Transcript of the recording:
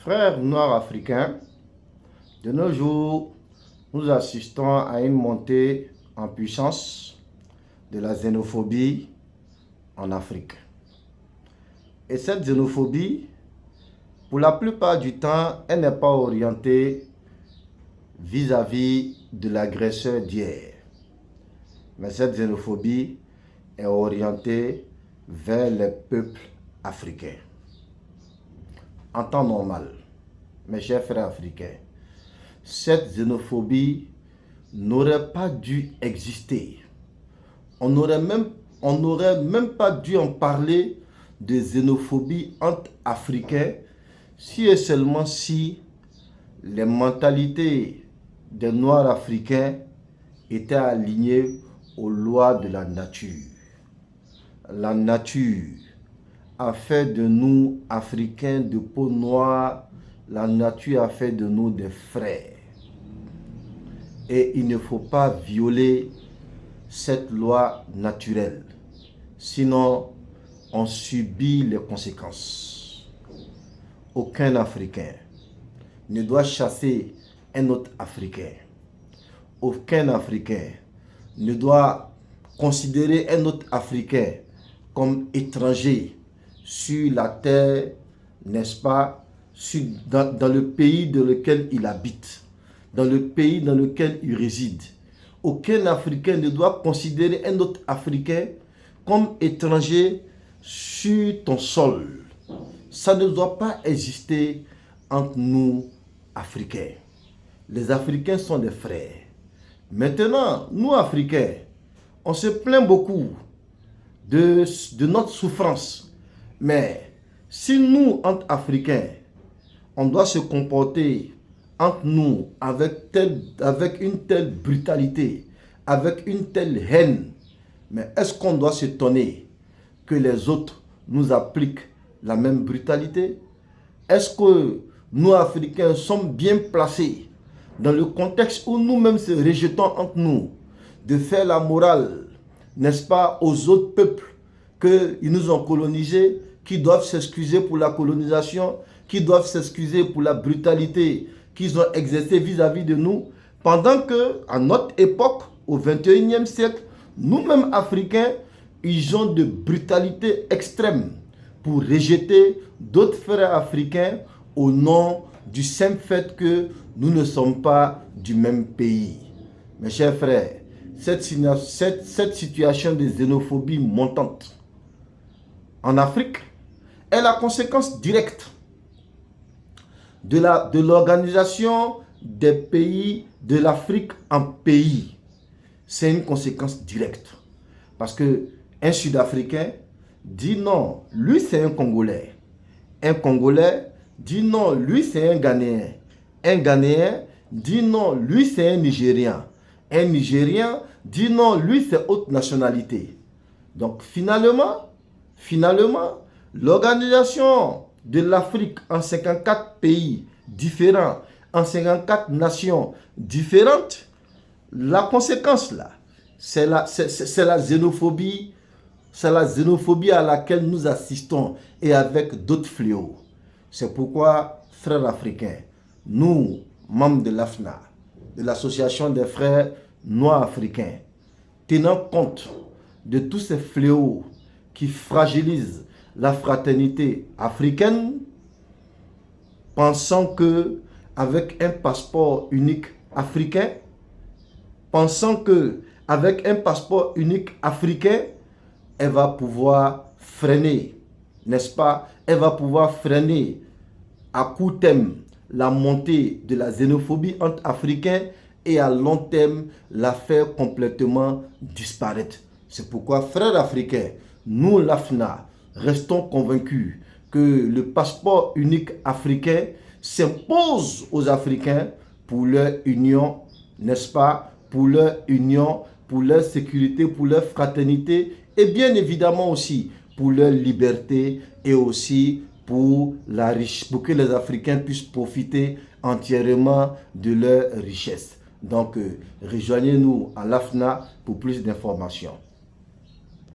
Frères noirs africains, de nos jours, nous assistons à une montée en puissance de la xénophobie en Afrique. Et cette xénophobie, pour la plupart du temps, elle n'est pas orientée vis-à-vis de l'agresseur d'hier. Mais cette xénophobie est orientée vers les peuples africains. En temps normal, mes chers frères africains, cette xénophobie n'aurait pas dû exister. On n'aurait même pas dû en parler de xénophobie entre Africains si et seulement si les mentalités des Noirs africains étaient alignées aux lois de la nature. La nature a fait de nous, Africains de peau noire, la nature a fait de nous des frères. Et il ne faut pas violer cette loi naturelle. Sinon, on subit les conséquences. Aucun Africain ne doit chasser un autre Africain. Aucun Africain ne doit considérer un autre Africain comme étranger sur la terre, n'est-ce pas, dans le pays dans lequel il habite, dans le pays dans lequel il réside. Aucun Africain ne doit considérer un autre Africain comme étranger sur ton sol. Ça ne doit pas exister entre nous, Africains. Les Africains sont des frères. Maintenant, nous, Africains, on se plaint beaucoup de notre souffrance. Mais si nous, entre Africains, on doit se comporter entre nous avec une telle brutalité, avec une telle haine, mais est-ce qu'on doit s'étonner que les autres nous appliquent la même brutalité? Est-ce que nous, Africains, sommes bien placés dans le contexte où nous-mêmes se rejetons entre nous de faire la morale, n'est-ce pas, aux autres peuples qu'ils nous ont colonisés, qui doivent s'excuser pour la colonisation, qui doivent s'excuser pour la brutalité qu'ils ont exercée vis-à-vis de nous, pendant que, à notre époque, au XXIe siècle, nous-mêmes Africains, ils ont de brutalité extrême pour rejeter d'autres frères africains au nom du simple fait que nous ne sommes pas du même pays. Mes chers frères, cette situation de xénophobie montante en Afrique est la conséquence directe de l'organisation des pays de l'Afrique en pays. C'est une conséquence directe. Parce qu'un Sud-Africain dit non, lui c'est un Congolais. Un Congolais dit non, lui c'est un Ghanéen. Un Ghanéen dit non, lui c'est un Nigérian. Un Nigérian dit non, lui c'est autre nationalité. Donc finalement, l'organisation de l'Afrique en 54 pays différents, en 54 nations différentes, la conséquence là, c'est la xénophobie. C'est la xénophobie à laquelle nous assistons et avec d'autres fléaux. C'est pourquoi, frères africains, nous, membres de l'AFNA, de l'Association des frères noirs africains, tenant compte de tous ces fléaux qui fragilisent la fraternité africaine, pensant que avec un passeport unique africain, elle va pouvoir freiner, n'est-ce pas? Elle va pouvoir freiner à court terme la montée de la xénophobie entre Africains et à long terme la faire complètement disparaître. C'est pourquoi, frères africains, nous, l'AFNA, restons convaincus que le passeport unique africain s'impose aux Africains pour leur union, n'est-ce pas? Pour leur union, pour leur sécurité, pour leur fraternité et bien évidemment aussi pour leur liberté et aussi pour que les Africains puissent profiter entièrement de leur richesse. Donc, rejoignez-nous à l'AFNA pour plus d'informations.